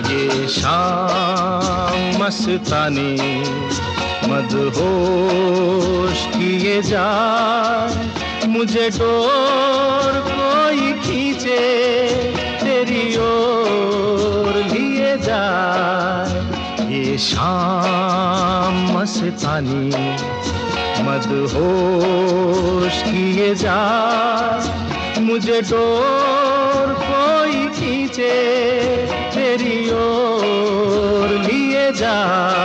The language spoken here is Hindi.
ये शाम मस्तानी मदहोश किए जाए, मुझे डोर कोई खींचे तेरी ओर लिए जाए। ये शाम मस्तानी मदहोश किए जाए, मुझे डोर कोई खींचे तेरी ओर लिए जाए।